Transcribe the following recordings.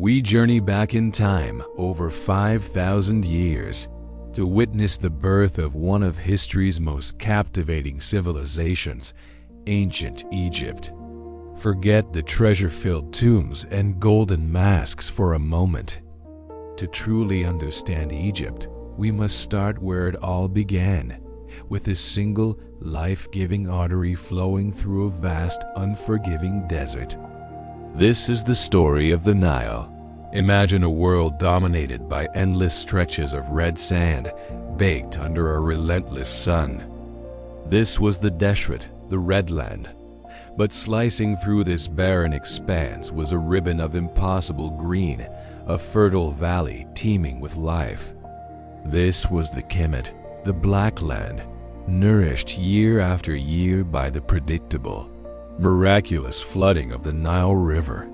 We journey back in time over 5,000 years to witness the birth of one of history's most captivating civilizations, ancient Egypt. Forget the treasure-filled tombs and golden masks for a moment. To truly understand Egypt, we must start where it all began, with a single life-giving artery flowing through a vast, unforgiving desert. This is the story of the Nile. Imagine a world dominated by endless stretches of red sand, baked under a relentless sun. This was the Desert, the Red Land. But slicing through this barren expanse was a ribbon of impossible green, a fertile valley teeming with life. This was the Kemet, the Black Land, nourished year after year by the predictable, miraculous flooding of the Nile River.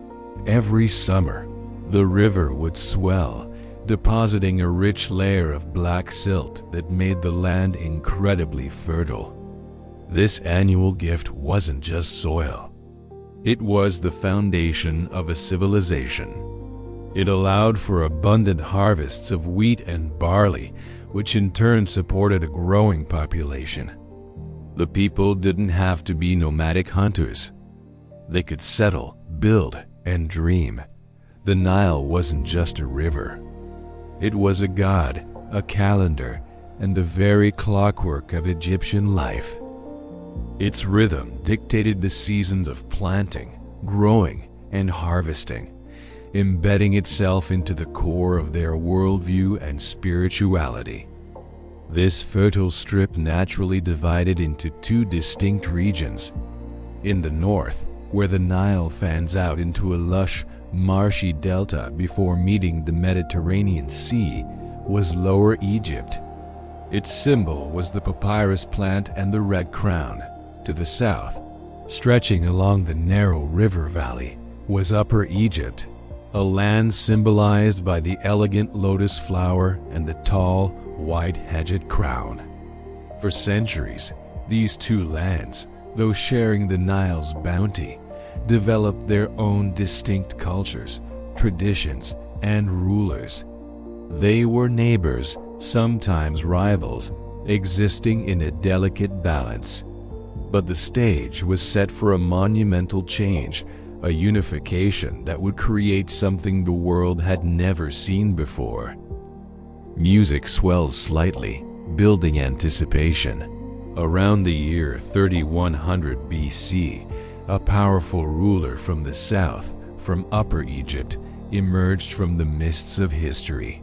Every summer, the river would swell, depositing a rich layer of black silt that made the land incredibly fertile. This annual gift wasn't just soil. It was the foundation of a civilization. It allowed for abundant harvests of wheat and barley, which in turn supported a growing population. The people didn't have to be nomadic hunters. They could settle, build, and dream. The Nile wasn't just a river. It was a god, a calendar, and the very clockwork of Egyptian life. Its rhythm dictated the seasons of planting, growing, and harvesting, embedding itself into the core of their worldview and spirituality. This fertile strip naturally divided into two distinct regions. In the north, where the Nile fans out into a lush, marshy delta before meeting the Mediterranean Sea, was Lower Egypt. Its symbol was the papyrus plant and the red crown. To the south, stretching along the narrow river valley, was Upper Egypt, a land symbolized by the elegant lotus flower and the tall, white-hedged crown. For centuries, these two lands, though sharing the Nile's bounty, developed their own distinct cultures, traditions, and rulers. They were neighbors, sometimes rivals, existing in a delicate balance. But the stage was set for a monumental change, a unification that would create something the world had never seen before. Music swells slightly, building anticipation. Around the year 3100 BC, a powerful ruler from the south, from Upper Egypt, emerged from the mists of history.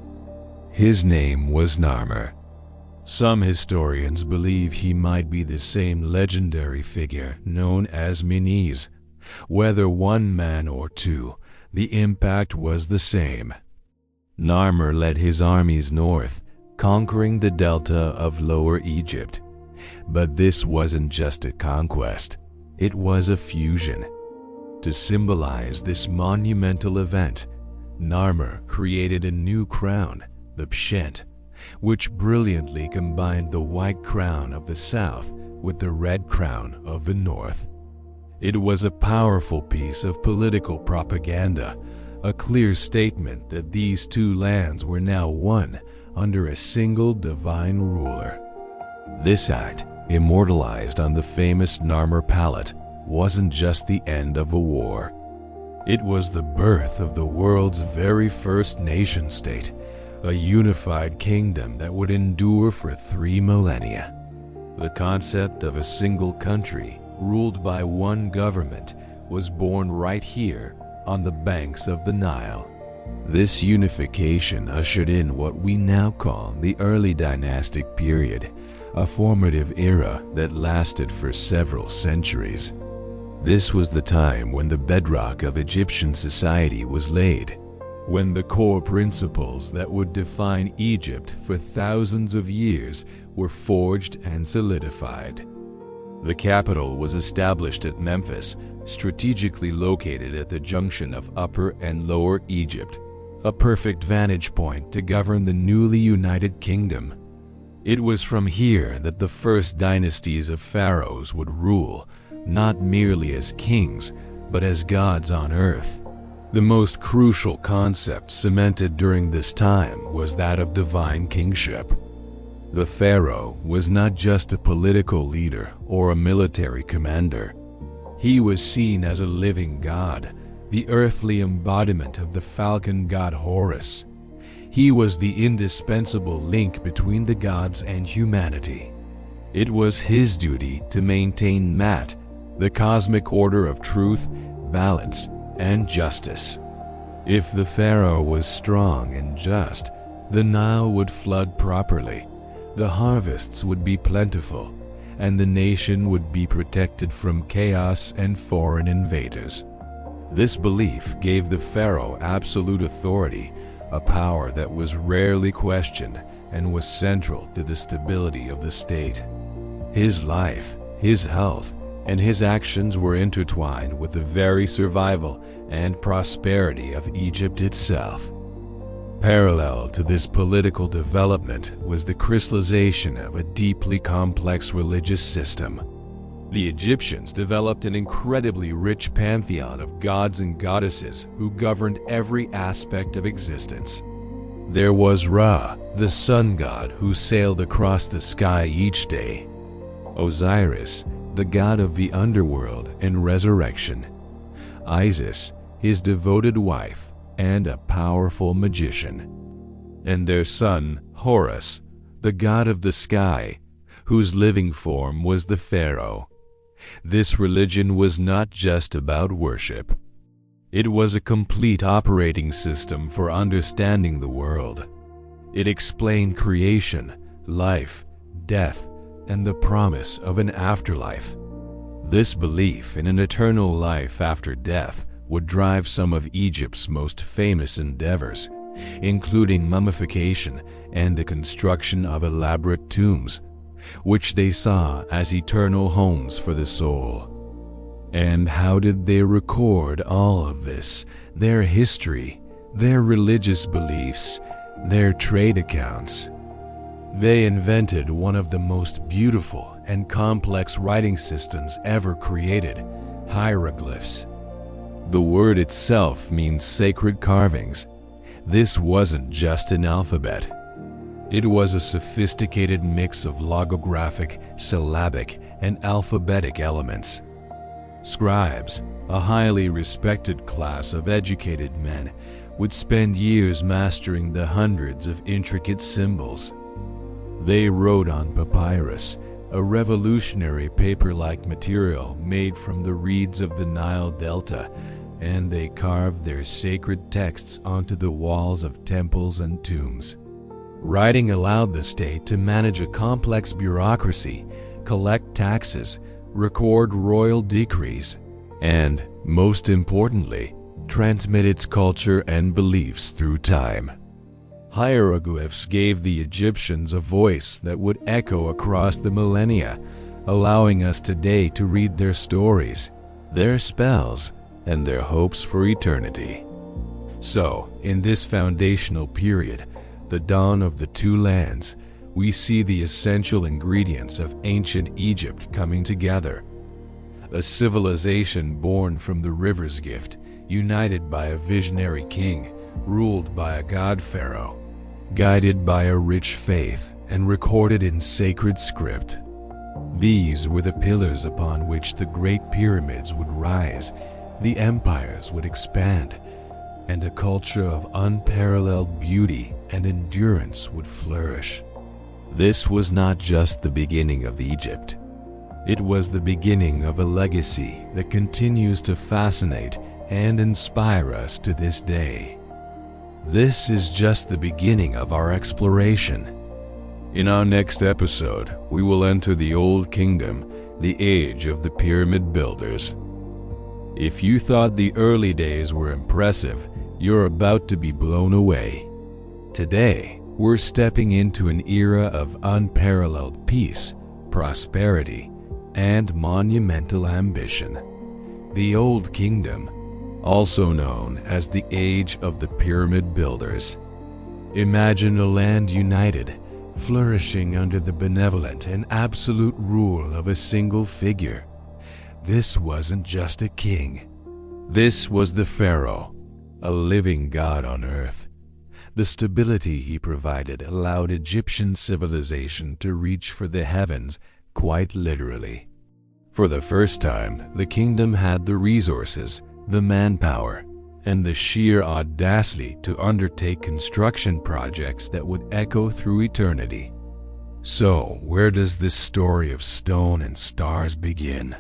His name was Narmer. Some historians believe he might be the same legendary figure known as Menes. Whether one man or two, the impact was the same. Narmer led his armies north, conquering the delta of Lower Egypt. But this wasn't just a conquest, it was a fusion. To symbolize this monumental event, Narmer created a new crown, the Pshent, which brilliantly combined the white crown of the south with the red crown of the north. It was a powerful piece of political propaganda, a clear statement that these two lands were now one under a single divine ruler. This act, immortalized on the famous Narmer palette, wasn't just the end of a war. It was the birth of the world's very first nation-state, a unified kingdom that would endure for 3 millennia. The concept of a single country, ruled by one government, was born right here on the banks of the Nile. This unification ushered in what we now call the early dynastic period, a formative era that lasted for several centuries. This was the time when the bedrock of Egyptian society was laid, when the core principles that would define Egypt for thousands of years were forged and solidified. The capital was established at Memphis, strategically located at the junction of Upper and Lower Egypt, a perfect vantage point to govern the newly united kingdom. It was from here that the first dynasties of pharaohs would rule, not merely as kings, but as gods on earth. The most crucial concept cemented during this time was that of divine kingship. The pharaoh was not just a political leader or a military commander. He was seen as a living god, the earthly embodiment of the falcon god Horus. He was the indispensable link between the gods and humanity. It was his duty to maintain Mat, the cosmic order of truth, balance, and justice. If the pharaoh was strong and just, the Nile would flood properly, the harvests would be plentiful, and the nation would be protected from chaos and foreign invaders. This belief gave the pharaoh absolute authority, a power that was rarely questioned and was central to the stability of the state. His life, his health, and his actions were intertwined with the very survival and prosperity of Egypt itself. Parallel to this political development was the crystallization of a deeply complex religious system. The Egyptians developed an incredibly rich pantheon of gods and goddesses who governed every aspect of existence. There was Ra, the sun god who sailed across the sky each day; Osiris, the god of the underworld and resurrection; Isis, his devoted wife and a powerful magician; and their son, Horus, the god of the sky, whose living form was the pharaoh. This religion was not just about worship. It was a complete operating system for understanding the world. It explained creation, life, death, and the promise of an afterlife. This belief in an eternal life after death would drive some of Egypt's most famous endeavors, including mummification and the construction of elaborate tombs, which they saw as eternal homes for the soul. And how did they record all of this? Their history, their religious beliefs, their trade accounts. They invented one of the most beautiful and complex writing systems ever created: hieroglyphs. The word itself means sacred carvings. This wasn't just an alphabet. It was a sophisticated mix of logographic, syllabic, and alphabetic elements. Scribes, a highly respected class of educated men, would spend years mastering the hundreds of intricate symbols. They wrote on papyrus, a revolutionary paper-like material made from the reeds of the Nile Delta, and they carved their sacred texts onto the walls of temples and tombs. Writing allowed the state to manage a complex bureaucracy, collect taxes, record royal decrees, and, most importantly, transmit its culture and beliefs through time. Hieroglyphs gave the Egyptians a voice that would echo across the millennia, allowing us today to read their stories, their spells, and their hopes for eternity. So, in this foundational period, the dawn of the two lands, we see the essential ingredients of ancient Egypt coming together. A civilization born from the river's gift, united by a visionary king, ruled by a god pharaoh, guided by a rich faith, and recorded in sacred script. These were the pillars upon which the great pyramids would rise, the empires would expand, and a culture of unparalleled beauty and endurance would flourish. This was not just the beginning of Egypt. It was the beginning of a legacy that continues to fascinate and inspire us to this day. This is just the beginning of our exploration. In our next episode, we will enter the Old Kingdom, the age of the pyramid builders. If you thought the early days were impressive, you're about to be blown away. Today, we're stepping into an era of unparalleled peace, prosperity, and monumental ambition. The Old Kingdom, also known as the Age of the Pyramid Builders. Imagine a land united, flourishing under the benevolent and absolute rule of a single figure. This wasn't just a king. This was the pharaoh, a living god on earth. The stability he provided allowed Egyptian civilization to reach for the heavens, quite literally. For the first time, the kingdom had the resources, the manpower, and the sheer audacity to undertake construction projects that would echo through eternity. So, where does this story of stone and stars begin?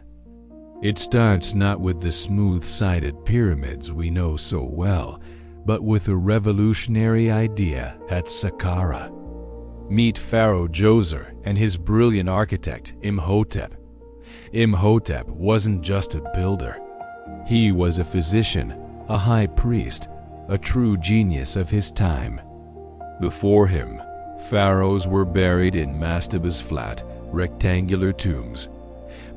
It starts not with the smooth-sided pyramids we know so well, but with a revolutionary idea at Saqqara. Meet Pharaoh Djoser and his brilliant architect Imhotep. Imhotep wasn't just a builder. He was a physician, a high priest, a true genius of his time. Before him, pharaohs were buried in mastabas, flat, rectangular tombs.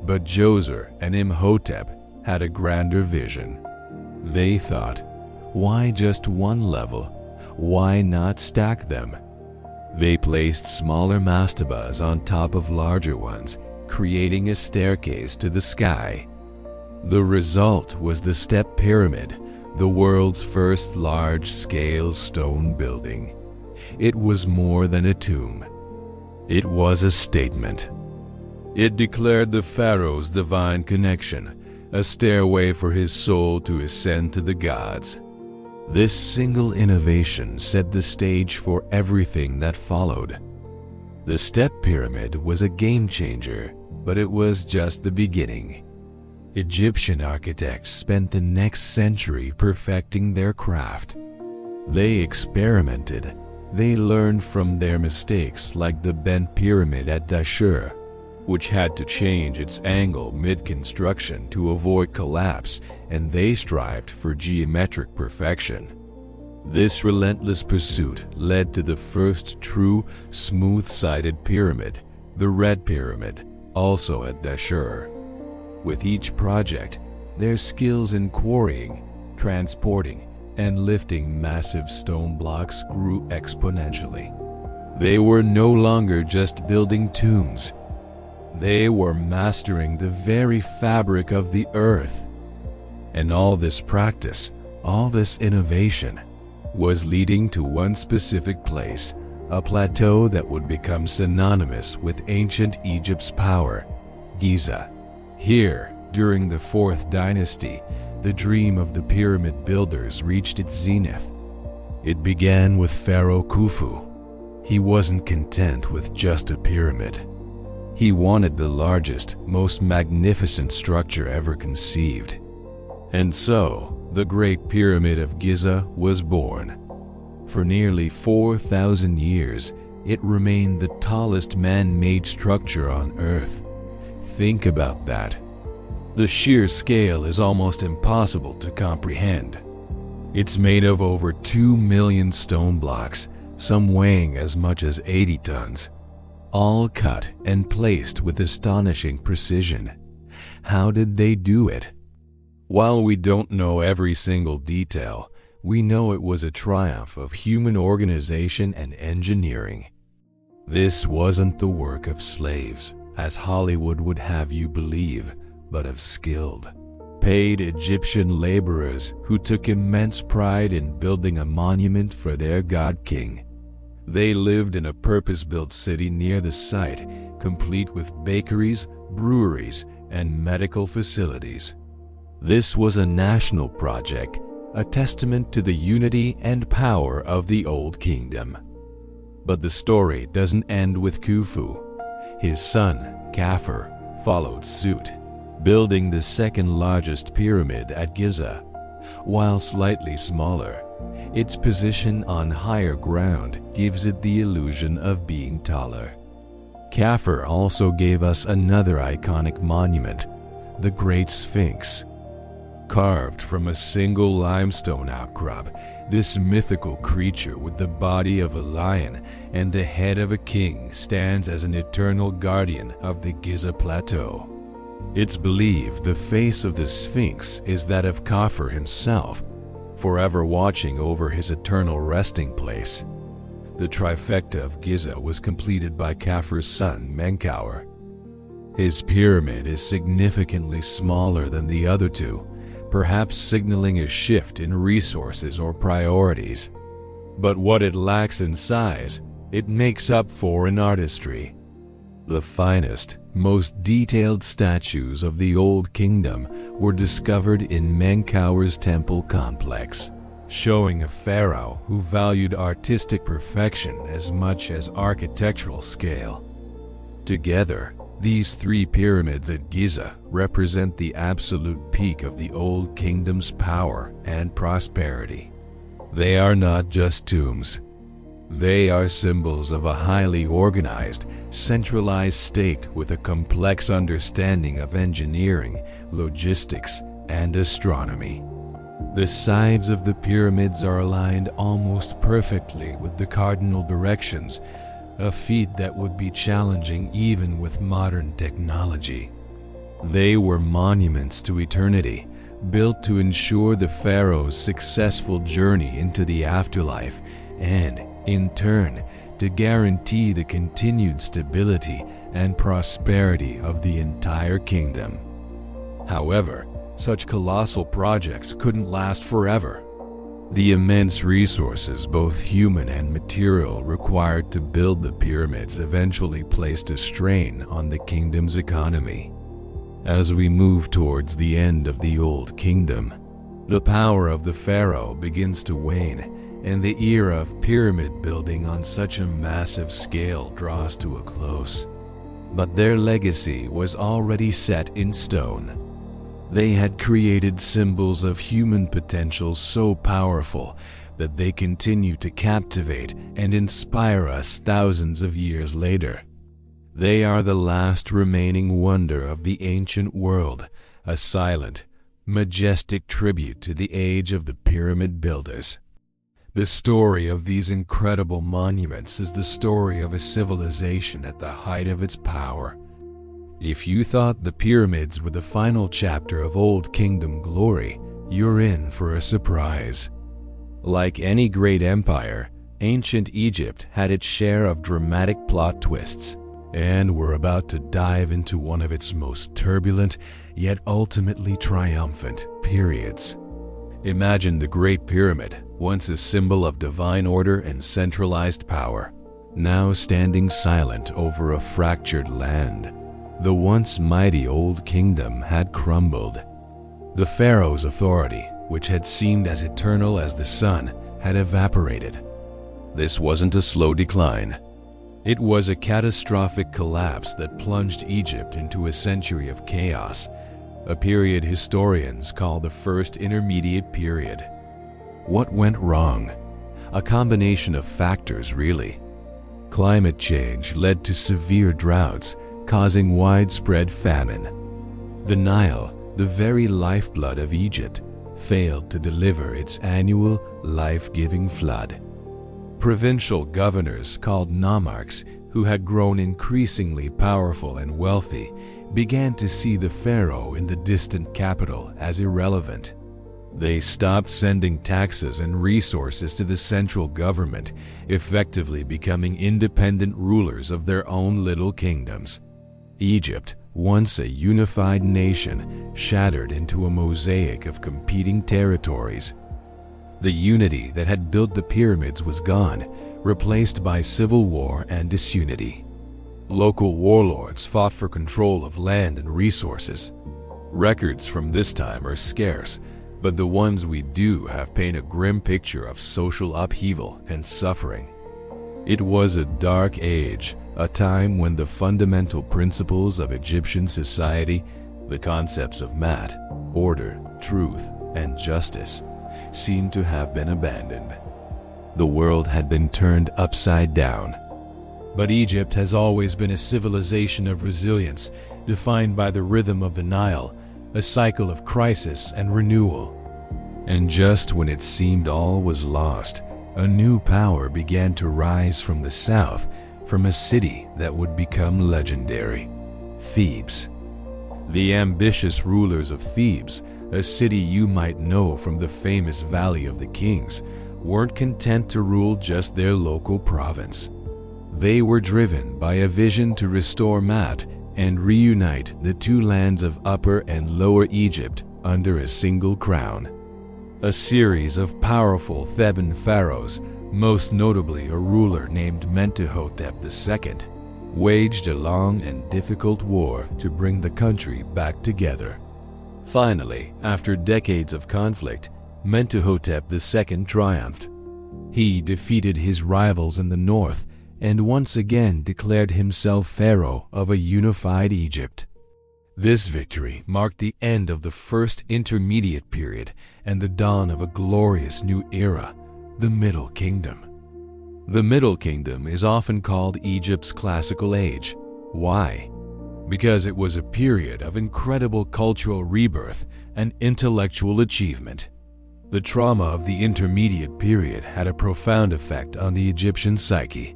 But Djoser and Imhotep had a grander vision. They thought, why just one level? Why not stack them? They placed smaller mastabas on top of larger ones, creating a staircase to the sky. The result was the Step Pyramid, the world's first large-scale stone building. It was more than a tomb. It was a statement. It declared the pharaoh's divine connection, a stairway for his soul to ascend to the gods. This single innovation set the stage for everything that followed. The Step Pyramid was a game-changer, but it was just the beginning. Egyptian architects spent the next century perfecting their craft. They experimented. They learned from their mistakes, like the bent pyramid at Dashur, which had to change its angle mid-construction to avoid collapse, and they strived for geometric perfection. This relentless pursuit led to the first true smooth-sided pyramid, the Red Pyramid, also at Dashur. With each project, their skills in quarrying, transporting, and lifting massive stone blocks grew exponentially. They were no longer just building tombs. They were mastering the very fabric of the earth. And all this practice, all this innovation, was leading to one specific place, a plateau that would become synonymous with ancient Egypt's power, Giza. Here, during the 4th dynasty, the dream of the pyramid builders reached its zenith. It began with Pharaoh Khufu. He wasn't content with just a pyramid. He wanted the largest, most magnificent structure ever conceived. And so, the Great Pyramid of Giza was born. For nearly 4,000 years, it remained the tallest man-made structure on Earth. Think about that. The sheer scale is almost impossible to comprehend. It's made of over 2 million stone blocks, some weighing as much as 80 tons. All cut and placed with astonishing precision. How did they do it? While we don't know every single detail, we know it was a triumph of human organization and engineering. This wasn't the work of slaves, as Hollywood would have you believe, but of skilled, paid Egyptian laborers who took immense pride in building a monument for their god-king. They lived in a purpose-built city near the site, complete with bakeries, breweries, and medical facilities. This was a national project, a testament to the unity and power of the Old Kingdom. But the story doesn't end with Khufu. His son, Khafre, followed suit, building the second-largest pyramid at Giza. While slightly smaller, its position on higher ground gives it the illusion of being taller. Khafre also gave us another iconic monument, the Great Sphinx. Carved from a single limestone outcrop, this mythical creature with the body of a lion and the head of a king stands as an eternal guardian of the Giza Plateau. It's believed the face of the Sphinx is that of Khafre himself, forever watching over his eternal resting place. The trifecta of Giza was completed by Khafre's son, Menkaure. His pyramid is significantly smaller than the other two, perhaps signaling a shift in resources or priorities. But what it lacks in size, it makes up for in artistry. The finest, most detailed statues of the Old Kingdom were discovered in Menkaur's temple complex, showing a pharaoh who valued artistic perfection as much as architectural scale. Together, these three pyramids at Giza represent the absolute peak of the Old Kingdom's power and prosperity. They are not just tombs. They are symbols of a highly organized, centralized state with a complex understanding of engineering, logistics, and astronomy. The sides of the pyramids are aligned almost perfectly with the cardinal directions, a feat that would be challenging even with modern technology. They were monuments to eternity, built to ensure the pharaoh's successful journey into the afterlife and, in turn, to guarantee the continued stability and prosperity of the entire kingdom. However, such colossal projects couldn't last forever. The immense resources, both human and material, required to build the pyramids eventually placed a strain on the kingdom's economy. As we move towards the end of the Old Kingdom, the power of the pharaoh begins to wane, and the era of pyramid building on such a massive scale draws to a close. But their legacy was already set in stone. They had created symbols of human potential so powerful that they continue to captivate and inspire us thousands of years later. They are the last remaining wonder of the ancient world, a silent, majestic tribute to the age of the pyramid builders. The story of these incredible monuments is the story of a civilization at the height of its power. If you thought the pyramids were the final chapter of Old Kingdom glory, you're in for a surprise. Like any great empire, ancient Egypt had its share of dramatic plot twists, and we're about to dive into one of its most turbulent, yet ultimately triumphant periods. Imagine the Great Pyramid, once a symbol of divine order and centralized power, now standing silent over a fractured land. The once mighty Old Kingdom had crumbled. The pharaoh's authority, which had seemed as eternal as the sun, had evaporated. This wasn't a slow decline. It was a catastrophic collapse that plunged Egypt into a century of chaos, a period historians call the First Intermediate Period. What went wrong? A combination of factors, really. Climate change led to severe droughts, causing widespread famine. The Nile, the very lifeblood of Egypt, failed to deliver its annual, life-giving flood. Provincial governors called nomarchs, who had grown increasingly powerful and wealthy, began to see the pharaoh in the distant capital as irrelevant. They stopped sending taxes and resources to the central government, effectively becoming independent rulers of their own little kingdoms. Egypt, once a unified nation, shattered into a mosaic of competing territories. The unity that had built the pyramids was gone, replaced by civil war and disunity. Local warlords fought for control of land and resources. Records from this time are scarce, but the ones we do have paint a grim picture of social upheaval and suffering. It was a dark age, a time when the fundamental principles of Egyptian society, the concepts of Mat, order, truth, and justice, seemed to have been abandoned. The world had been turned upside down. But Egypt has always been a civilization of resilience, defined by the rhythm of the Nile, a cycle of crisis and renewal. And just when it seemed all was lost, a new power began to rise from the south, from a city that would become legendary: Thebes. The ambitious rulers of Thebes, a city you might know from the famous Valley of the Kings, weren't content to rule just their local province. They were driven by a vision to restore Mat and reunite the two lands of Upper and Lower Egypt under a single crown. A series of powerful Theban pharaohs, most notably a ruler named Mentuhotep II, waged a long and difficult war to bring the country back together. Finally, after decades of conflict, Mentuhotep II triumphed. He defeated his rivals in the north and once again declared himself pharaoh of a unified Egypt. This victory marked the end of the first intermediate period and the dawn of a glorious new era, the Middle Kingdom. The Middle Kingdom is often called Egypt's classical age. Why? Because it was a period of incredible cultural rebirth and intellectual achievement. The trauma of the intermediate period had a profound effect on the Egyptian psyche.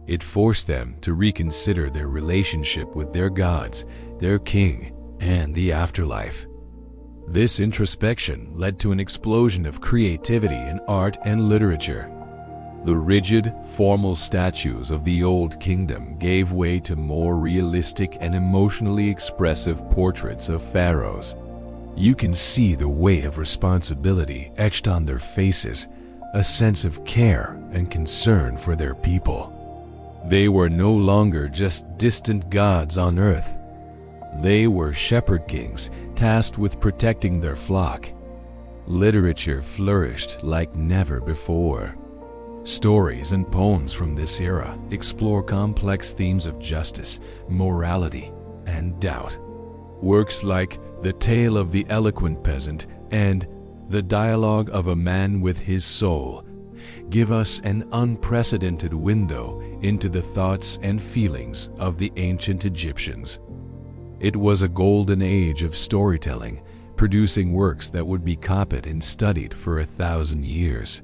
It forced them to reconsider their relationship with their gods, their king, and the afterlife. This introspection led to an explosion of creativity in art and literature. The rigid, formal statues of the Old Kingdom gave way to more realistic and emotionally expressive portraits of pharaohs. You can see the weight of responsibility etched on their faces, a sense of care and concern for their people. They were no longer just distant gods on earth. They were shepherd kings tasked with protecting their flock. Literature flourished like never before. Stories and poems from this era explore complex themes of justice, morality, and doubt. Works like The Tale of the Eloquent Peasant and The Dialogue of a Man with His Soul give us an unprecedented window into the thoughts and feelings of the ancient Egyptians. It was a golden age of storytelling, producing works that would be copied and studied for 1,000 years.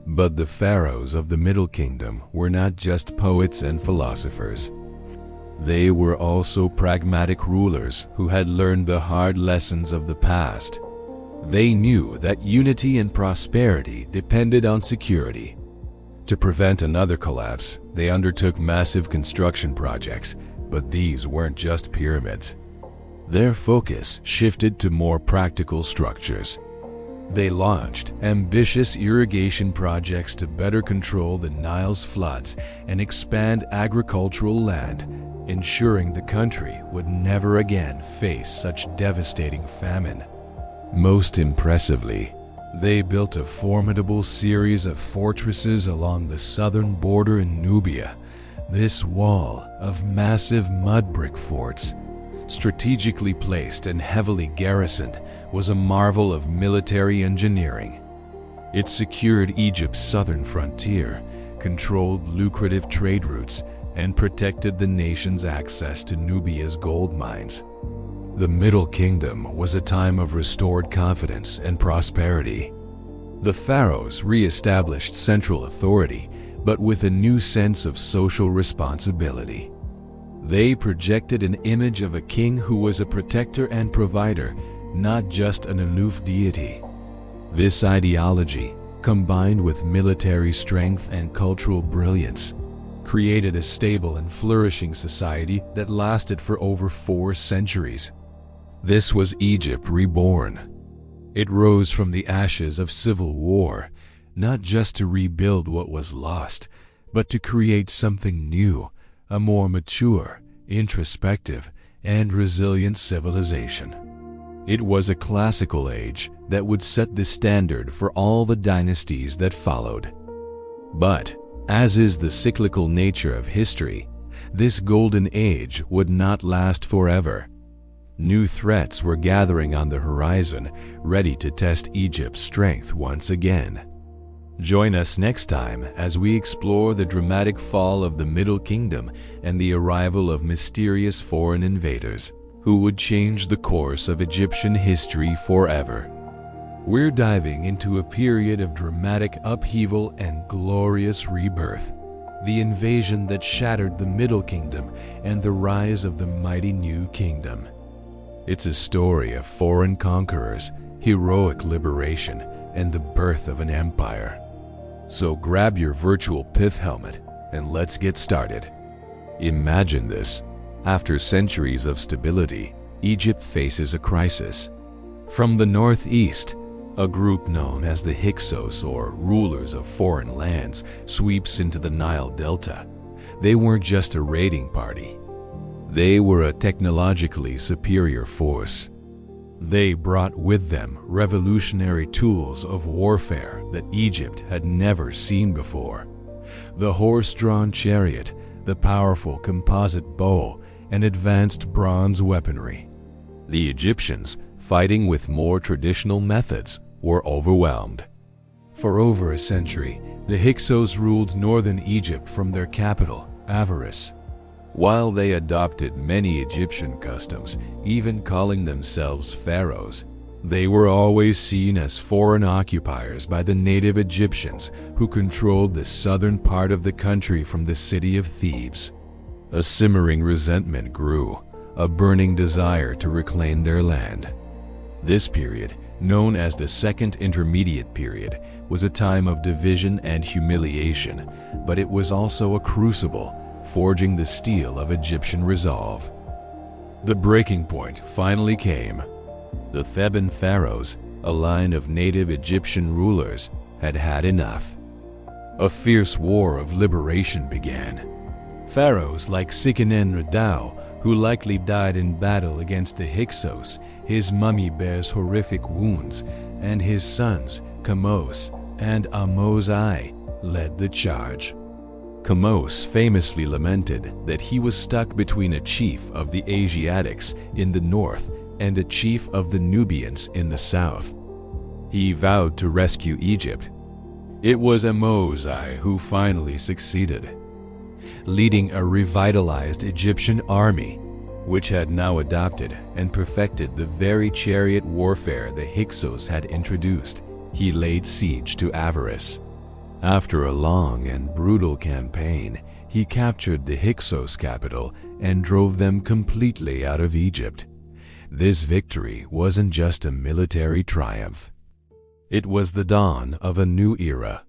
But the pharaohs of the Middle Kingdom were not just poets and philosophers. They were also pragmatic rulers who had learned the hard lessons of the past. They knew that unity and prosperity depended on security. To prevent another collapse, they undertook massive construction projects, but these weren't just pyramids. Their focus shifted to more practical structures. They launched ambitious irrigation projects to better control the Nile's floods and expand agricultural land, ensuring the country would never again face such devastating famine. Most impressively, they built a formidable series of fortresses along the southern border in Nubia. This wall of massive mud brick forts, strategically placed and heavily garrisoned, was a marvel of military engineering. It secured Egypt's southern frontier, controlled lucrative trade routes, and protected the nation's access to Nubia's gold mines. The Middle Kingdom was a time of restored confidence and prosperity. The pharaohs re-established central authority, but with a new sense of social responsibility. They projected an image of a king who was a protector and provider, not just an aloof deity. This ideology, combined with military strength and cultural brilliance, created a stable and flourishing society that lasted for over 4 centuries. This was Egypt reborn. It rose from the ashes of civil war, not just to rebuild what was lost, but to create something new, a more mature, introspective, and resilient civilization. It was a classical age that would set the standard for all the dynasties that followed. But, as is the cyclical nature of history, this golden age would not last forever. New threats were gathering on the horizon, ready to test Egypt's strength once again. Join us next time as we explore the dramatic fall of the Middle Kingdom and the arrival of mysterious foreign invaders who would change the course of Egyptian history forever. We're diving into a period of dramatic upheaval and glorious rebirth, the invasion that shattered the Middle Kingdom and the rise of the mighty New Kingdom. It's a story of foreign conquerors, heroic liberation, and the birth of an empire. So grab your virtual pith helmet and let's get started. Imagine this. After centuries of stability, Egypt faces a crisis. From the northeast, a group known as the Hyksos, or rulers of foreign lands, sweeps into the Nile Delta. They weren't just a raiding party. They were a technologically superior force. They brought with them revolutionary tools of warfare that Egypt had never seen before. The horse-drawn chariot, the powerful composite bow, and advanced bronze weaponry. The Egyptians, fighting with more traditional methods, were overwhelmed. For over a century, the Hyksos ruled northern Egypt from their capital, Avaris. While they adopted many Egyptian customs, even calling themselves pharaohs, they were always seen as foreign occupiers by the native Egyptians who controlled the southern part of the country from the city of Thebes. A simmering resentment grew, a burning desire to reclaim their land. This period, known as the Second Intermediate Period, was a time of division and humiliation, but it was also a crucible, forging the steel of Egyptian resolve. The breaking point finally came. The Theban pharaohs, a line of native Egyptian rulers, had had enough. A fierce war of liberation began. Pharaohs like Seqenen-Redao, who likely died in battle against the Hyksos, his mummy bears horrific wounds, and his sons, Kamose and Ahmose-I, led the charge. Kamose famously lamented that he was stuck between a chief of the Asiatics in the north and a chief of the Nubians in the south. He vowed to rescue Egypt. It was Ahmose-I who finally succeeded, leading a revitalized Egyptian army, which had now adopted and perfected the very chariot warfare the Hyksos had introduced. He laid siege to Avaris. After a long and brutal campaign, he captured the Hyksos capital and drove them completely out of Egypt. This victory wasn't just a military triumph. It was the dawn of a new era.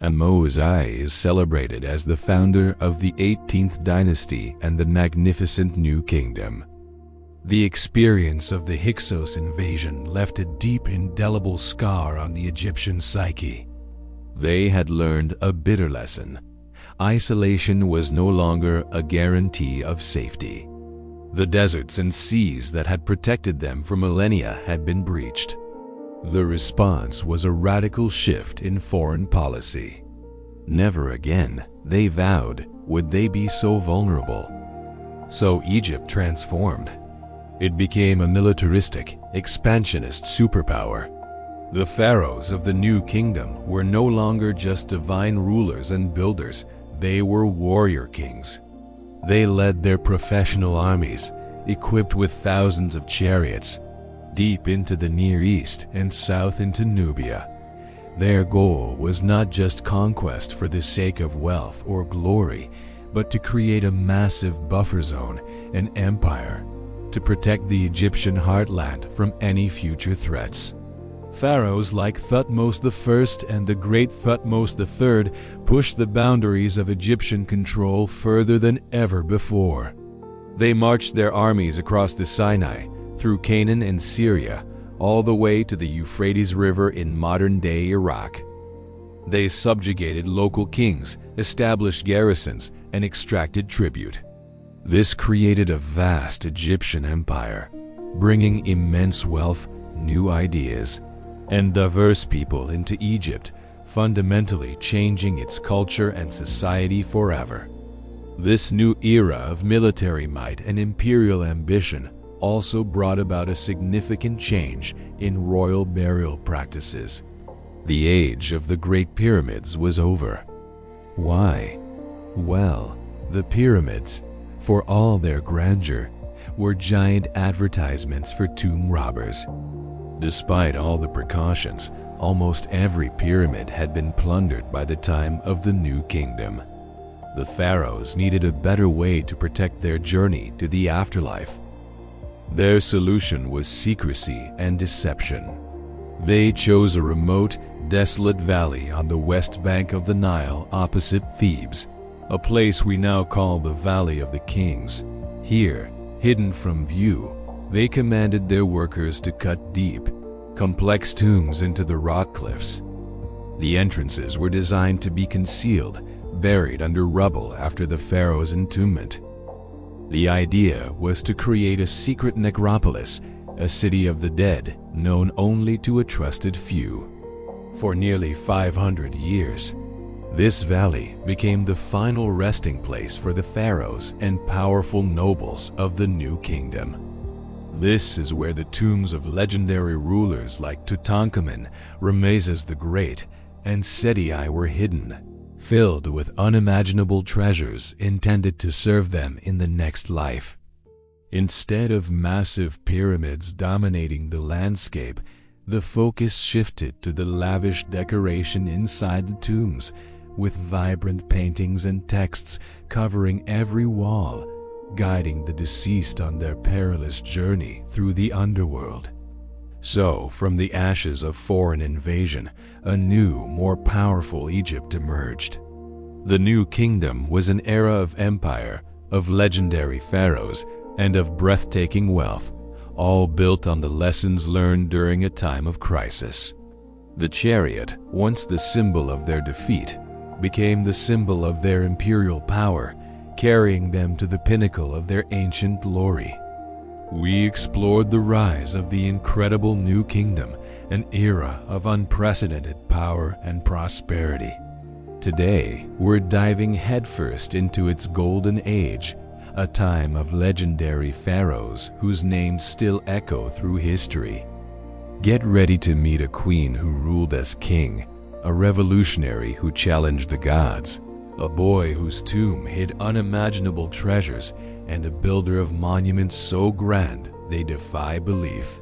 Ahmose-I is celebrated as the founder of the 18th dynasty and the magnificent New Kingdom. The experience of the Hyksos invasion left a deep, indelible scar on the Egyptian psyche. They had learned a bitter lesson. Isolation was no longer a guarantee of safety. The deserts and seas that had protected them for millennia had been breached. The response was a radical shift in foreign policy. Never again, they vowed, would they be so vulnerable. So Egypt transformed. It became a militaristic, expansionist superpower. The pharaohs of the New Kingdom were no longer just divine rulers and builders, they were warrior kings. They led their professional armies, equipped with thousands of chariots, deep into the Near East and south into Nubia. Their goal was not just conquest for the sake of wealth or glory, but to create a massive buffer zone, an empire, to protect the Egyptian heartland from any future threats. Pharaohs like Thutmose I and the great Thutmose III pushed the boundaries of Egyptian control further than ever before. They marched their armies across the Sinai, through Canaan and Syria, all the way to the Euphrates River in modern-day Iraq. They subjugated local kings, established garrisons, and extracted tribute. This created a vast Egyptian empire, bringing immense wealth, new ideas, and diverse people into Egypt, fundamentally changing its culture and society forever. This new era of military might and imperial ambition also brought about a significant change in royal burial practices. The age of the Great Pyramids was over. Why? Well, the pyramids, for all their grandeur, were giant advertisements for tomb robbers. Despite all the precautions, almost every pyramid had been plundered by the time of the New Kingdom. The pharaohs needed a better way to protect their journey to the afterlife. Their solution was secrecy and deception. They chose a remote, desolate valley on the west bank of the Nile opposite Thebes, a place we now call the Valley of the Kings. Here, hidden from view, They commanded their workers to cut deep, complex tombs into the rock cliffs. The entrances were designed to be concealed, buried under rubble after the pharaoh's entombment. The idea was to create a secret necropolis, a city of the dead known only to a trusted few. For nearly 500 years, this valley became the final resting place for the pharaohs and powerful nobles of the new kingdom. This is where the tombs of legendary rulers like Tutankhamun, Ramesses the Great, and Seti I were hidden, filled with unimaginable treasures intended to serve them in the next life. Instead of massive pyramids dominating the landscape, the focus shifted to the lavish decoration inside the tombs, with vibrant paintings and texts covering every wall, guiding the deceased on their perilous journey through the underworld. So, from the ashes of foreign invasion, a new, more powerful Egypt emerged. The new kingdom was an era of empire, of legendary pharaohs, and of breathtaking wealth, all built on the lessons learned during a time of crisis. The chariot, once the symbol of their defeat, became the symbol of their imperial power, carrying them to the pinnacle of their ancient glory. We explored the rise of the incredible new kingdom, an era of unprecedented power and prosperity. Today, we're diving headfirst into its golden age, a time of legendary pharaohs whose names still echo through history. Get ready to meet a queen who ruled as king, a revolutionary who challenged the gods, a boy whose tomb hid unimaginable treasures, and a builder of monuments so grand they defy belief.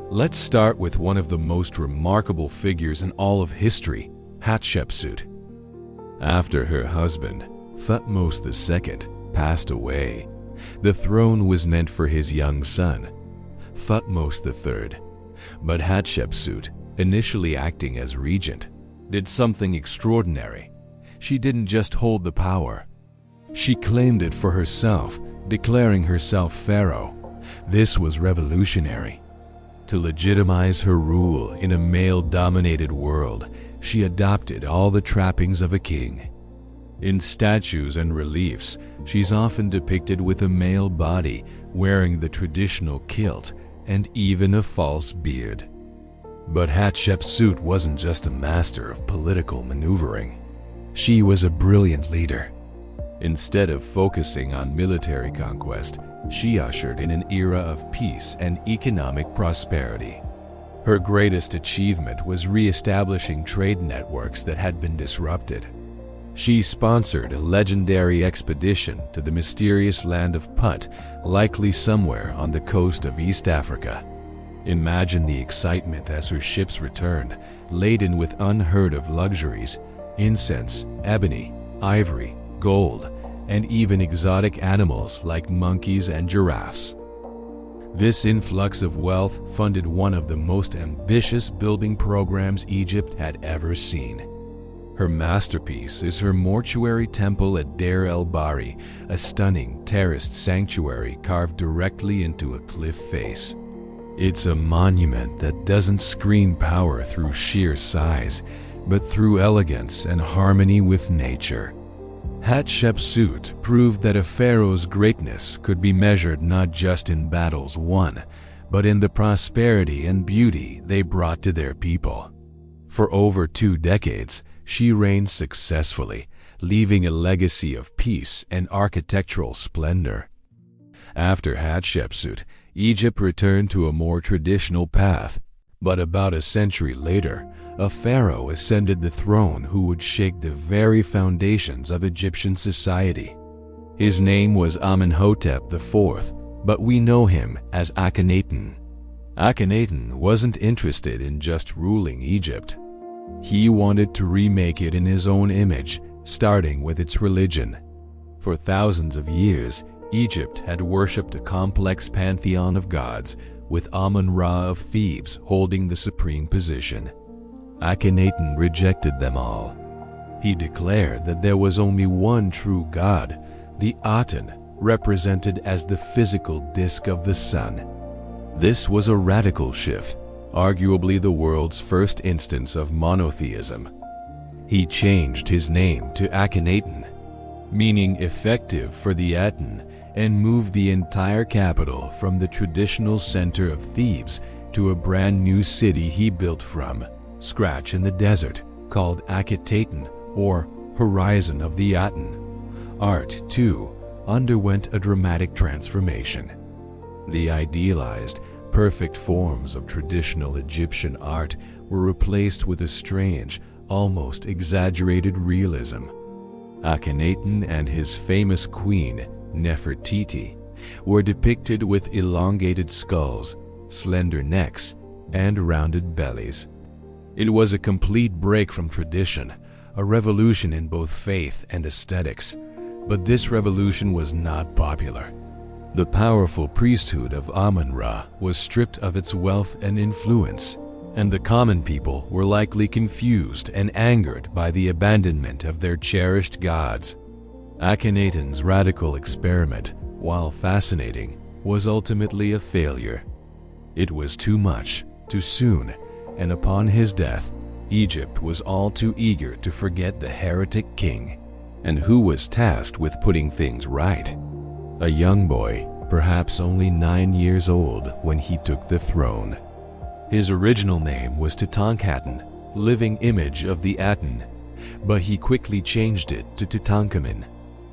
Let's start with one of the most remarkable figures in all of history, Hatshepsut. After her husband, Thutmose II, passed away, the throne was meant for his young son, Thutmose III. But Hatshepsut, initially acting as regent, did something extraordinary. She didn't just hold the power. She claimed it for herself, declaring herself pharaoh. This was revolutionary. To legitimize her rule in a male-dominated world, she adopted all the trappings of a king. In statues and reliefs, she's often depicted with a male body, wearing the traditional kilt and even a false beard. But Hatshepsut wasn't just a master of political maneuvering. She was a brilliant leader. Instead of focusing on military conquest, she ushered in an era of peace and economic prosperity. Her greatest achievement was re-establishing trade networks that had been disrupted. She sponsored a legendary expedition to the mysterious land of Put, likely somewhere on the coast of East Africa. Imagine the excitement as her ships returned, laden with unheard-of luxuries, incense, ebony, ivory, gold, and even exotic animals like monkeys and giraffes. This influx of wealth funded one of the most ambitious building programs Egypt had ever seen. Her masterpiece is her mortuary temple at Deir el-Bahri, a stunning terraced sanctuary carved directly into a cliff face. It's a monument that doesn't scream power through sheer size, but through elegance and harmony with nature. Hatshepsut proved that a pharaoh's greatness could be measured not just in battles won, but in the prosperity and beauty they brought to their people. For over 2 decades, she reigned successfully, leaving a legacy of peace and architectural splendor. After Hatshepsut, Egypt returned to a more traditional path, but about a century later, a pharaoh ascended the throne who would shake the very foundations of Egyptian society. His name was Amenhotep IV, but we know him as Akhenaten. Akhenaten wasn't interested in just ruling Egypt. He wanted to remake it in his own image, starting with its religion. For thousands of years, Egypt had worshipped a complex pantheon of gods, with Amun-Ra of Thebes holding the supreme position. Akhenaten rejected them all. He declared that there was only one true god, the Aten, represented as the physical disk of the sun. This was a radical shift, arguably the world's first instance of monotheism. He changed his name to Akhenaten, meaning effective for the Aten, and moved the entire capital from the traditional center of Thebes to a brand new city he built from scratch in the desert, called Akhetaten, or Horizon of the Aten. Art, too, underwent a dramatic transformation. The idealized, perfect forms of traditional Egyptian art were replaced with a strange, almost exaggerated realism. Akhenaten and his famous queen, Nefertiti, were depicted with elongated skulls, slender necks, and rounded bellies. It was a complete break from tradition, a revolution in both faith and aesthetics. But this revolution was not popular. The powerful priesthood of Amun-Ra was stripped of its wealth and influence, and the common people were likely confused and angered by the abandonment of their cherished gods. Akhenaten's radical experiment, while fascinating, was ultimately a failure. It was too much, too soon, and upon his death, Egypt was all too eager to forget the heretic king. And who was tasked with putting things right? A young boy, perhaps only 9 years old when he took the throne. His original name was Tutankhaten, living image of the Aten, but he quickly changed it to Tutankhamun,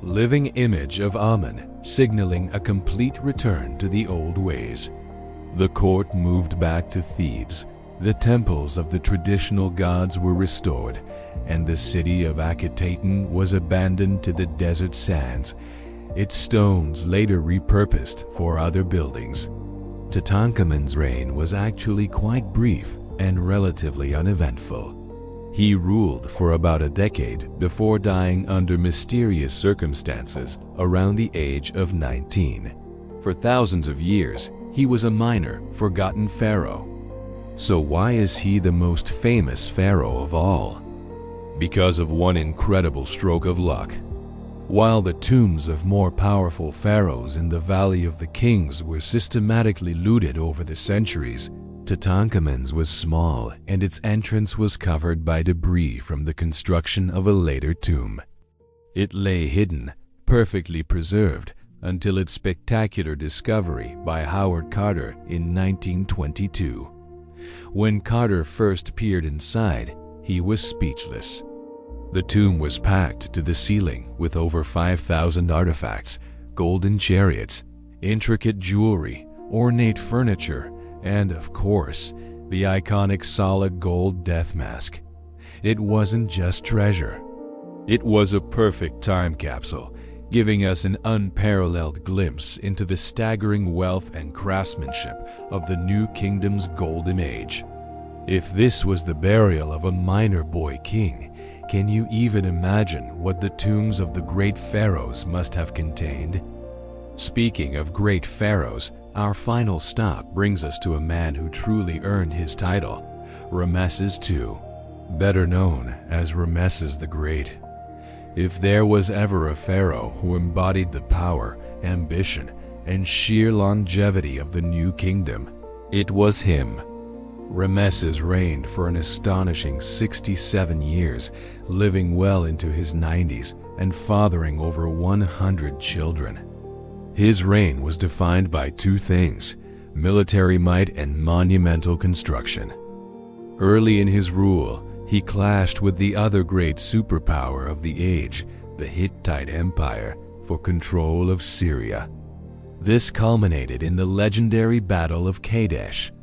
living image of Amun, signaling a complete return to the old ways. The court moved back to Thebes. The temples of the traditional gods were restored, and the city of Akhetaten was abandoned to the desert sands, its stones later repurposed for other buildings. Tutankhamun's reign was actually quite brief and relatively uneventful. He ruled for about a decade before dying under mysterious circumstances around the age of 19. For thousands of years, he was a minor, forgotten pharaoh. So why is he the most famous pharaoh of all? Because of one incredible stroke of luck. While the tombs of more powerful pharaohs in the Valley of the Kings were systematically looted over the centuries, Tutankhamun's was small and its entrance was covered by debris from the construction of a later tomb. It lay hidden, perfectly preserved, until its spectacular discovery by Howard Carter in 1922. When Carter first peered inside, he was speechless. The tomb was packed to the ceiling with over 5,000 artifacts, golden chariots, intricate jewelry, ornate furniture, and, of course, the iconic solid gold death mask. It wasn't just treasure. It was a perfect time capsule, giving us an unparalleled glimpse into the staggering wealth and craftsmanship of the New Kingdom's golden age. If this was the burial of a minor boy king, can you even imagine what the tombs of the great pharaohs must have contained? Speaking of great pharaohs, our final stop brings us to a man who truly earned his title, Ramesses II, better known as Ramesses the Great. If there was ever a pharaoh who embodied the power, ambition, and sheer longevity of the New Kingdom, it was him. Ramesses reigned for an astonishing 67 years, living well into his 90s and fathering over 100 children. His reign was defined by two things: military might and monumental construction. Early in his rule, he clashed with the other great superpower of the age, the Hittite Empire, for control of Syria. This culminated in the legendary Battle of Kadesh.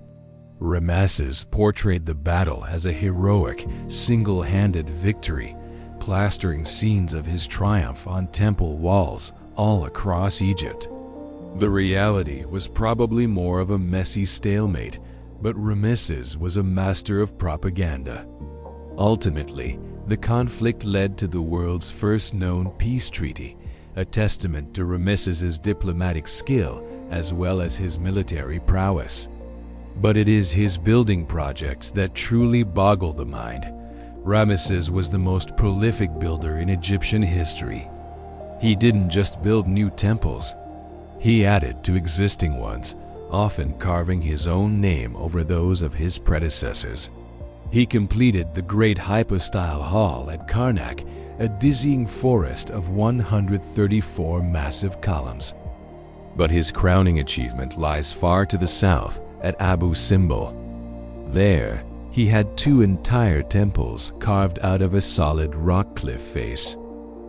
Ramesses portrayed the battle as a heroic, single-handed victory, plastering scenes of his triumph on temple walls all across Egypt. The reality was probably more of a messy stalemate, but Ramesses was a master of propaganda. Ultimately, the conflict led to the world's first known peace treaty, a testament to Ramesses's diplomatic skill as well as his military prowess. But it is his building projects that truly boggle the mind. Ramesses was the most prolific builder in Egyptian history. He didn't just build new temples. He added to existing ones, often carving his own name over those of his predecessors. He completed the great hypostyle hall at Karnak, a dizzying forest of 134 massive columns. But his crowning achievement lies far to the south at Abu Simbel. There, he had 2 entire temples carved out of a solid rock cliff face.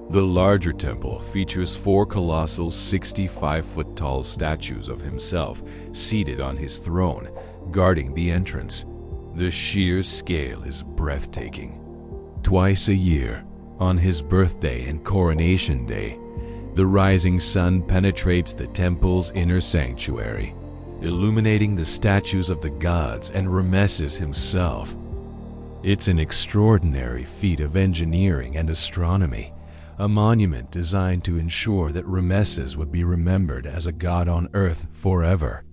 The larger temple features 4 colossal 65-foot-tall statues of himself seated on his throne, guarding the entrance. The sheer scale is breathtaking. Twice a year, on his birthday and coronation day, the rising sun penetrates the temple's inner sanctuary, illuminating the statues of the gods and Rameses himself. It's an extraordinary feat of engineering and astronomy, a monument designed to ensure that Rameses would be remembered as a god on earth forever.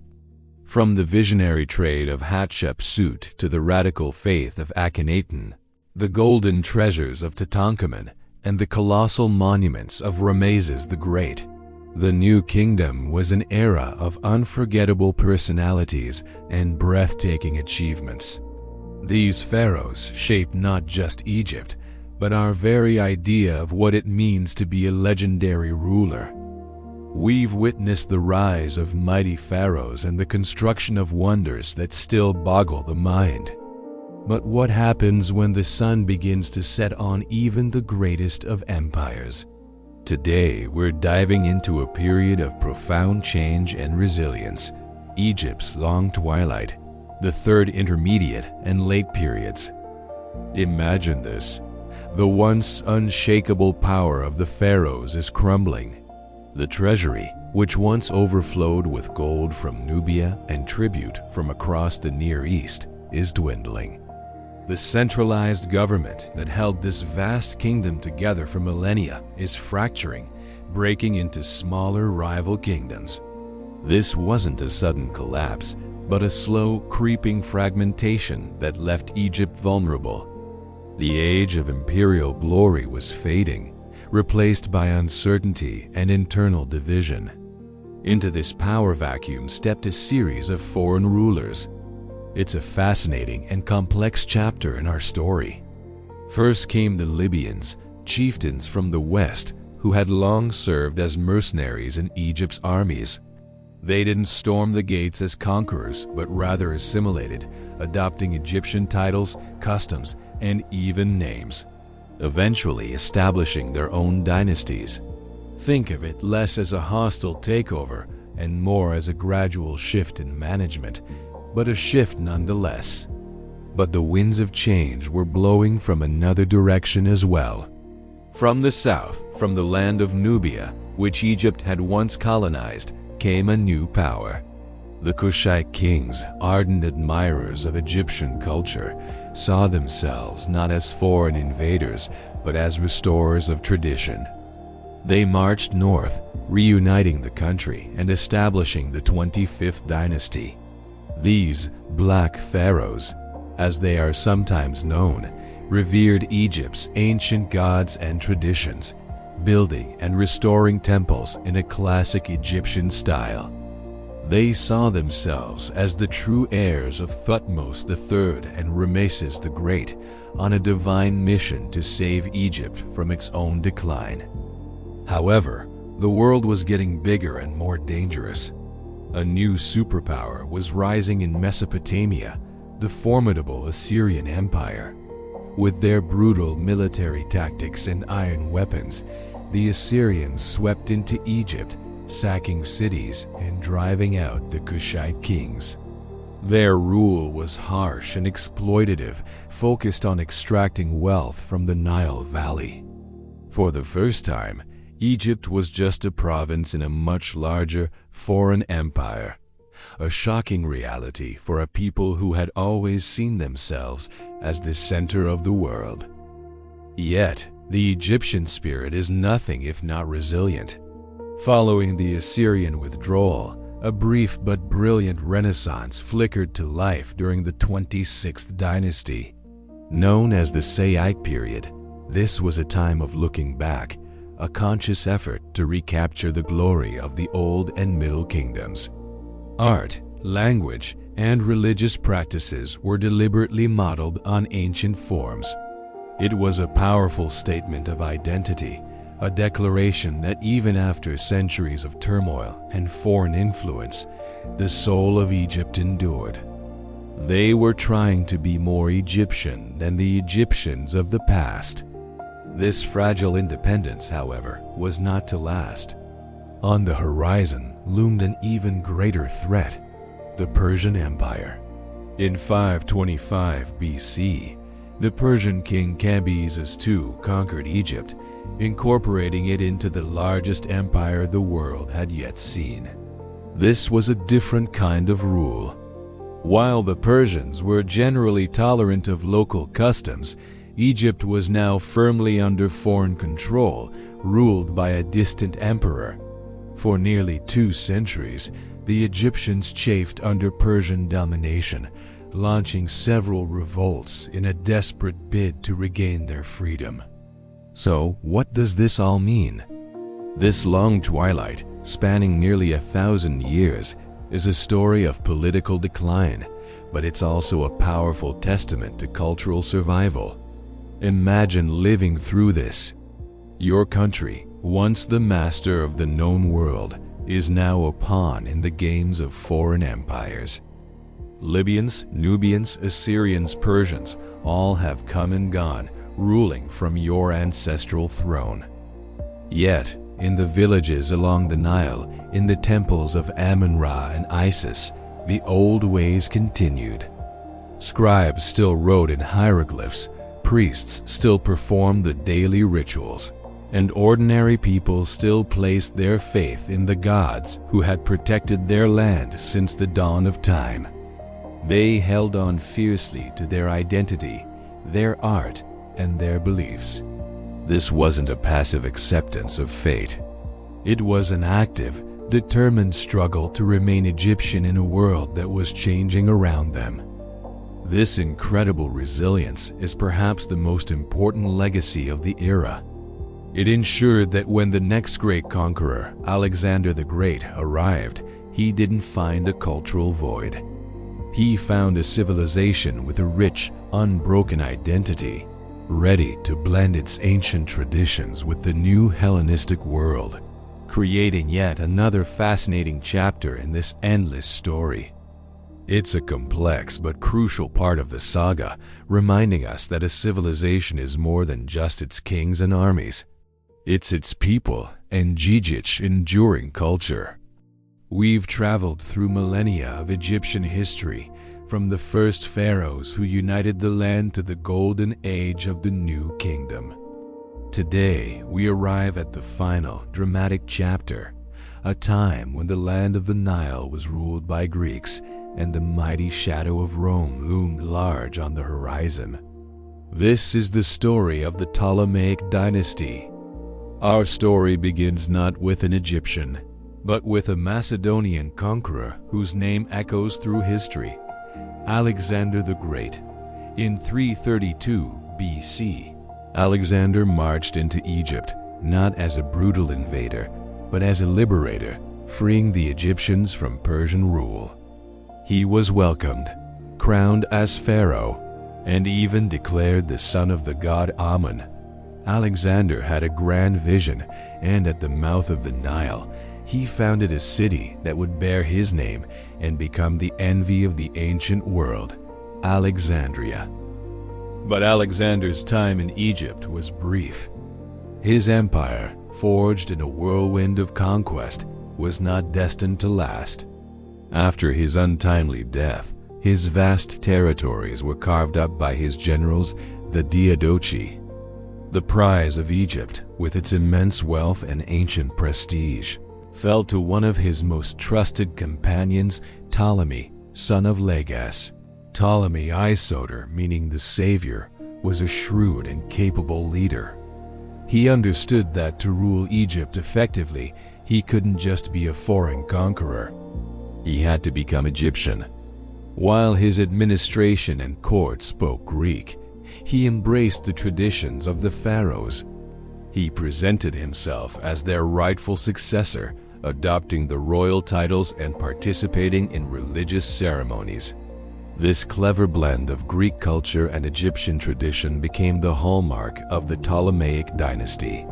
From the visionary trade of Hatshepsut to the radical faith of Akhenaten, the golden treasures of Tutankhamun, and the colossal monuments of Rameses the Great, the new kingdom was an era of unforgettable personalities and breathtaking achievements. These pharaohs shaped not just Egypt, but our very idea of what it means to be a legendary ruler. We've witnessed the rise of mighty pharaohs and the construction of wonders that still boggle the mind. But what happens when the sun begins to set on even the greatest of empires? Today, we're diving into a period of profound change and resilience, Egypt's long twilight, the third intermediate and late periods. Imagine this. The once unshakable power of the pharaohs is crumbling. The treasury, which once overflowed with gold from Nubia and tribute from across the Near East, is dwindling. The centralized government that held this vast kingdom together for millennia is fracturing, breaking into smaller rival kingdoms. This wasn't a sudden collapse, but a slow, creeping fragmentation that left Egypt vulnerable. The age of imperial glory was fading, replaced by uncertainty and internal division. Into this power vacuum stepped a series of foreign rulers. It's a fascinating and complex chapter in our story. First came the Libyans, chieftains from the west who had long served as mercenaries in Egypt's armies. They didn't storm the gates as conquerors, but rather assimilated, adopting Egyptian titles, customs, and even names, eventually establishing their own dynasties. Think of it less as a hostile takeover and more as a gradual shift in management, but a shift nonetheless. But the winds of change were blowing from another direction as well. From the south, from the land of Nubia, which Egypt had once colonized, came a new power. The Kushite kings, ardent admirers of Egyptian culture, saw themselves not as foreign invaders, but as restorers of tradition. They marched north, reuniting the country and establishing the 25th dynasty. These Black Pharaohs, as they are sometimes known, revered Egypt's ancient gods and traditions, building and restoring temples in a classic Egyptian style. They saw themselves as the true heirs of Thutmose III and Rameses the Great on a divine mission to save Egypt from its own decline. However, the world was getting bigger and more dangerous. A new superpower was rising in Mesopotamia, the formidable Assyrian Empire. With their brutal military tactics and iron weapons, the Assyrians swept into Egypt, sacking cities and driving out the Kushite kings. Their rule was harsh and exploitative, focused on extracting wealth from the Nile Valley. For the first time, Egypt was just a province in a much larger foreign empire, a shocking reality for a people who had always seen themselves as the center of the world. Yet, the Egyptian spirit is nothing if not resilient. Following the Assyrian withdrawal, a brief but brilliant renaissance flickered to life during the 26th dynasty. Known as the Saite period, this was a time of looking back, a conscious effort to recapture the glory of the Old and Middle Kingdoms. Art, language, and religious practices were deliberately modeled on ancient forms. It was a powerful statement of identity, a declaration that even after centuries of turmoil and foreign influence, the soul of Egypt endured. They were trying to be more Egyptian than the Egyptians of the past. This fragile independence, however, was not to last. On the horizon loomed an even greater threat: the Persian Empire. In 525 BC, the Persian king Cambyses II conquered Egypt, incorporating it into the largest empire the world had yet seen. This was a different kind of rule. While the Persians were generally tolerant of local customs, Egypt was now firmly under foreign control, ruled by a distant emperor. For nearly 2 centuries, the Egyptians chafed under Persian domination, launching several revolts in a desperate bid to regain their freedom. So, what does this all mean? This long twilight, spanning nearly 1,000 years, is a story of political decline, but it's also a powerful testament to cultural survival. Imagine living through this. Your country, once the master of the known world, is now a pawn in the games of foreign empires. Libyans, Nubians, Assyrians, Persians all have come and gone, ruling from your ancestral throne. Yet, in the villages along the Nile, in the temples of Amun-Ra and Isis, the old ways continued. Scribes still wrote in hieroglyphs, priests still performed the daily rituals, and ordinary people still placed their faith in the gods who had protected their land since the dawn of time. They held on fiercely to their identity, their art, and their beliefs. This wasn't a passive acceptance of fate. It was an active, determined struggle to remain Egyptian in a world that was changing around them. This incredible resilience is perhaps the most important legacy of the era. It ensured that when the next great conqueror, Alexander the Great, arrived, he didn't find a cultural void. He found a civilization with a rich, unbroken identity, ready to blend its ancient traditions with the new Hellenistic world, creating yet another fascinating chapter in this endless story. It's a complex but crucial part of the saga, reminding us that a civilization is more than just its kings and armies. It's its people and Gigit's enduring culture. We've traveled through millennia of Egyptian history, from the first pharaohs who united the land to the golden age of the new kingdom. Today, we arrive at the final, dramatic chapter, a time when the land of the Nile was ruled by Greeks and the mighty shadow of Rome loomed large on the horizon. This is the story of the Ptolemaic dynasty. Our story begins not with an Egyptian, but with a Macedonian conqueror whose name echoes through history, Alexander the Great. In 332 BC, Alexander marched into Egypt not as a brutal invader, but as a liberator, freeing the Egyptians from Persian rule. He was welcomed, crowned as pharaoh, and even declared the son of the god Amun. Alexander had a grand vision, and at the mouth of the Nile, he founded a city that would bear his name and become the envy of the ancient world, Alexandria. But Alexander's time in Egypt was brief. His empire, forged in a whirlwind of conquest, was not destined to last. After his untimely death, his vast territories were carved up by his generals, the Diadochi. The prize of Egypt, with its immense wealth and ancient prestige, fell to one of his most trusted companions, Ptolemy, son of Lagas. Ptolemy Isoter, meaning the savior, was a shrewd and capable leader. He understood that to rule Egypt effectively, he couldn't just be a foreign conqueror. He had to become Egyptian. While his administration and court spoke Greek, he embraced the traditions of the pharaohs. He presented himself as their rightful successor, adopting the royal titles and participating in religious ceremonies. This clever blend of Greek culture and Egyptian tradition became the hallmark of the Ptolemaic dynasty.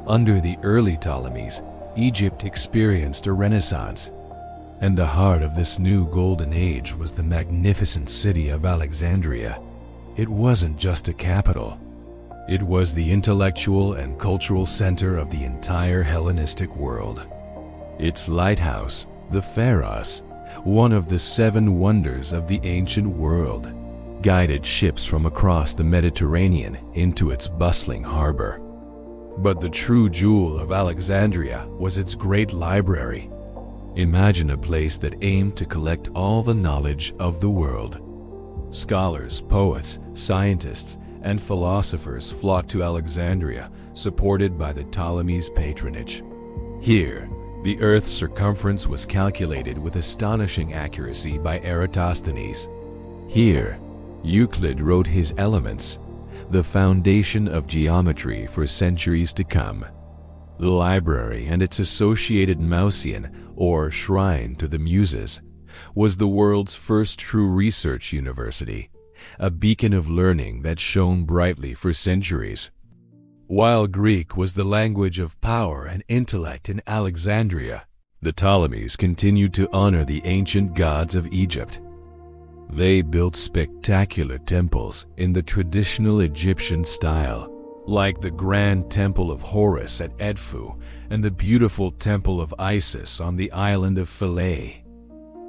Under the early Ptolemies, Egypt experienced a renaissance, and the heart of this new golden age was the magnificent city of Alexandria. It wasn't just a capital. It was the intellectual and cultural center of the entire Hellenistic world. Its lighthouse, the Pharos, one of the 7 wonders of the ancient world, guided ships from across the Mediterranean into its bustling harbor. But the true jewel of Alexandria was its great library. Imagine a place that aimed to collect all the knowledge of the world. Scholars, poets, scientists, and philosophers flocked to Alexandria, supported by the Ptolemies' patronage. Here, the Earth's circumference was calculated with astonishing accuracy by Eratosthenes. Here, Euclid wrote his Elements, the foundation of geometry for centuries to come. The library and its associated Mausoleum, or Shrine to the Muses, was the world's first true research university, a beacon of learning that shone brightly for centuries. While Greek was the language of power and intellect in Alexandria, the Ptolemies continued to honor the ancient gods of Egypt. They built spectacular temples in the traditional Egyptian style, like the Grand Temple of Horus at Edfu and the beautiful Temple of Isis on the island of Philae.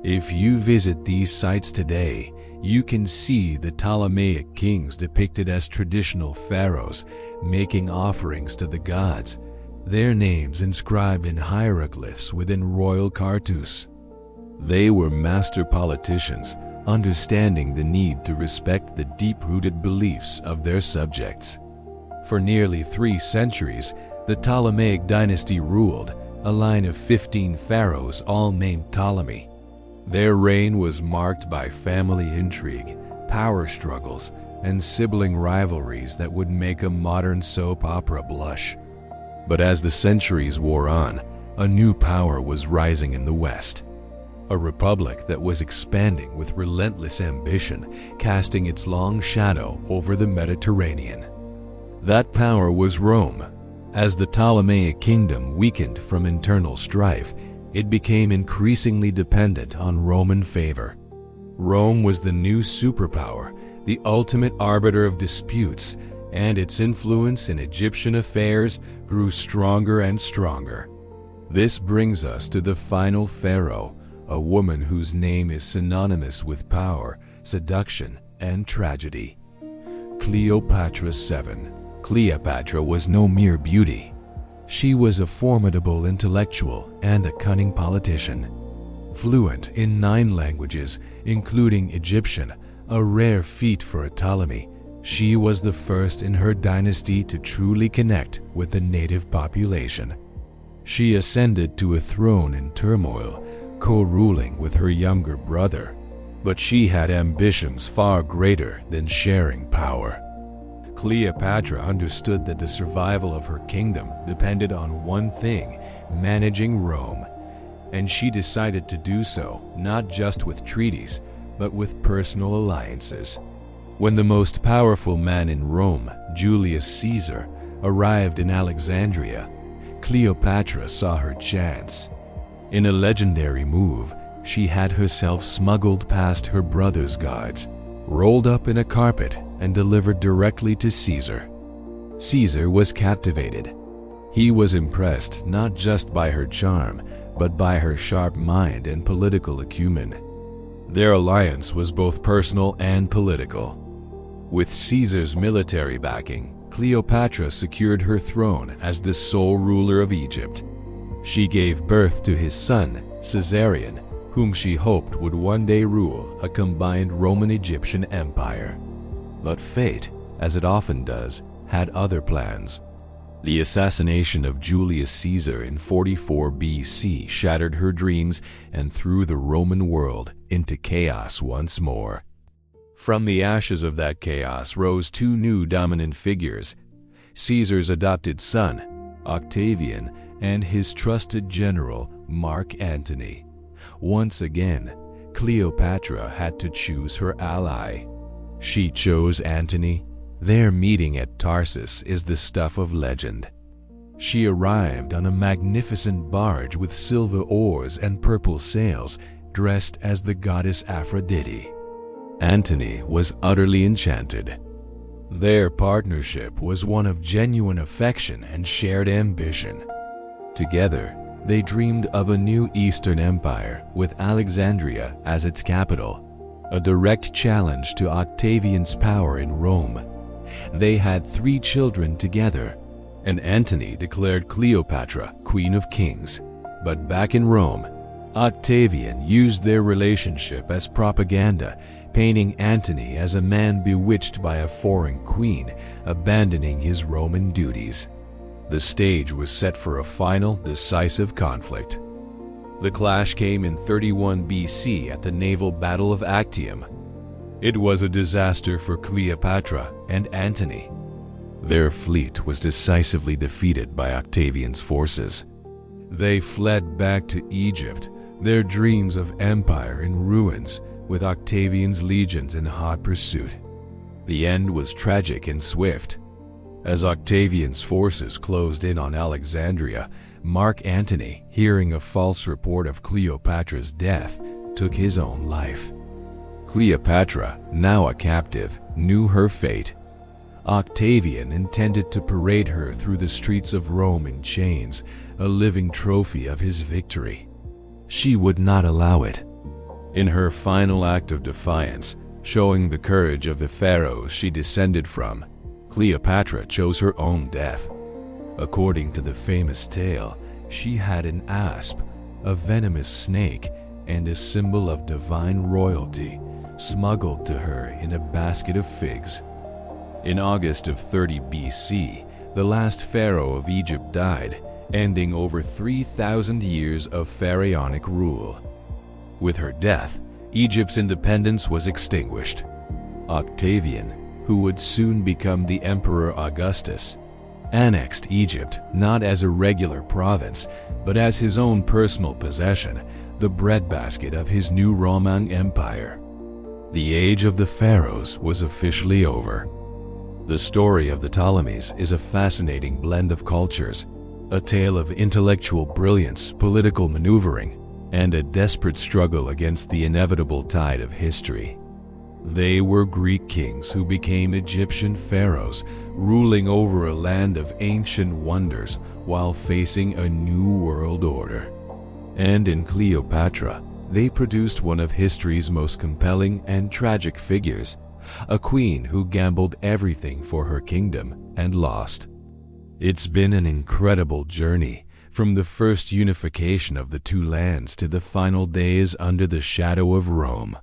If you visit these sites today, you can see the Ptolemaic kings depicted as traditional pharaohs making offerings to the gods, their names inscribed in hieroglyphs within royal cartouches. They were master politicians, understanding the need to respect the deep-rooted beliefs of their subjects. For nearly 3 centuries, the Ptolemaic dynasty ruled, a line of 15 pharaohs all named Ptolemy. Their reign was marked by family intrigue, power struggles, and sibling rivalries that would make a modern soap opera blush. But as the centuries wore on, a new power was rising in the West. A republic that was expanding with relentless ambition, casting its long shadow over the Mediterranean. That power was Rome. As the Ptolemaic kingdom weakened from internal strife, it became increasingly dependent on Roman favor. Rome was the new superpower, the ultimate arbiter of disputes, and its influence in Egyptian affairs grew stronger and stronger. This brings us to the final pharaoh, a woman whose name is synonymous with power, seduction, and tragedy. Cleopatra VII. Cleopatra was no mere beauty. She was a formidable intellectual and a cunning politician. Fluent in 9 languages, including Egyptian, a rare feat for a Ptolemy, she was the first in her dynasty to truly connect with the native population. She ascended to a throne in turmoil, co-ruling with her younger brother, but she had ambitions far greater than sharing power. Cleopatra understood that the survival of her kingdom depended on one thing: managing Rome, and she decided to do so not just with treaties, but with personal alliances. When the most powerful man in Rome, Julius Caesar, arrived in Alexandria, Cleopatra saw her chance. In a legendary move, she had herself smuggled past her brother's guards, rolled up in a carpet, and delivered directly to Caesar. Caesar was captivated. He was impressed not just by her charm, but by her sharp mind and political acumen. Their alliance was both personal and political. With Caesar's military backing, Cleopatra secured her throne as the sole ruler of Egypt. She gave birth to his son, Caesarion, whom she hoped would one day rule a combined Roman-Egyptian empire. But fate, as it often does, had other plans. The assassination of Julius Caesar in 44 BC shattered her dreams and threw the Roman world into chaos once more. From the ashes of that chaos rose 2 new dominant figures: Caesar's adopted son, Octavian, and his trusted general, Mark Antony. Once again, Cleopatra had to choose her ally. She chose Antony. Their meeting at Tarsus is the stuff of legend. She arrived on a magnificent barge with silver oars and purple sails, dressed as the goddess Aphrodite. Antony was utterly enchanted. Their partnership was one of genuine affection and shared ambition. Together, they dreamed of a new Eastern empire with Alexandria as its capital, a direct challenge to Octavian's power in Rome. They had 3 children together, and Antony declared Cleopatra Queen of Kings. But back in Rome, Octavian used their relationship as propaganda, painting Antony as a man bewitched by a foreign queen, abandoning his Roman duties. The stage was set for a final, decisive conflict. The clash came in 31 BC at the naval battle of Actium. It was a disaster for Cleopatra and Antony. Their fleet was decisively defeated by Octavian's forces. They fled back to Egypt, their dreams of empire in ruins, with Octavian's legions in hot pursuit. The end was tragic and swift. As Octavian's forces closed in on Alexandria, Mark Antony, hearing a false report of Cleopatra's death, took his own life. Cleopatra, now a captive, knew her fate. Octavian intended to parade her through the streets of Rome in chains, a living trophy of his victory. She would not allow it. In her final act of defiance, showing the courage of the pharaohs she descended from, Cleopatra chose her own death. According to the famous tale, she had an asp, a venomous snake, and a symbol of divine royalty smuggled to her in a basket of figs. In August of 30 BC, the last pharaoh of Egypt died, ending over 3,000 years of pharaonic rule. With her death, Egypt's independence was extinguished. Octavian, who would soon become the Emperor Augustus, annexed Egypt not as a regular province, but as his own personal possession, the breadbasket of his new Roman Empire. The age of the pharaohs was officially over. The story of the Ptolemies is a fascinating blend of cultures, a tale of intellectual brilliance, political maneuvering, and a desperate struggle against the inevitable tide of history. They were Greek kings who became Egyptian pharaohs, ruling over a land of ancient wonders while facing a new world order. And in Cleopatra, they produced one of history's most compelling and tragic figures, a queen who gambled everything for her kingdom and lost. It's been an incredible journey, from the first unification of the two lands to the final days under the shadow of Rome.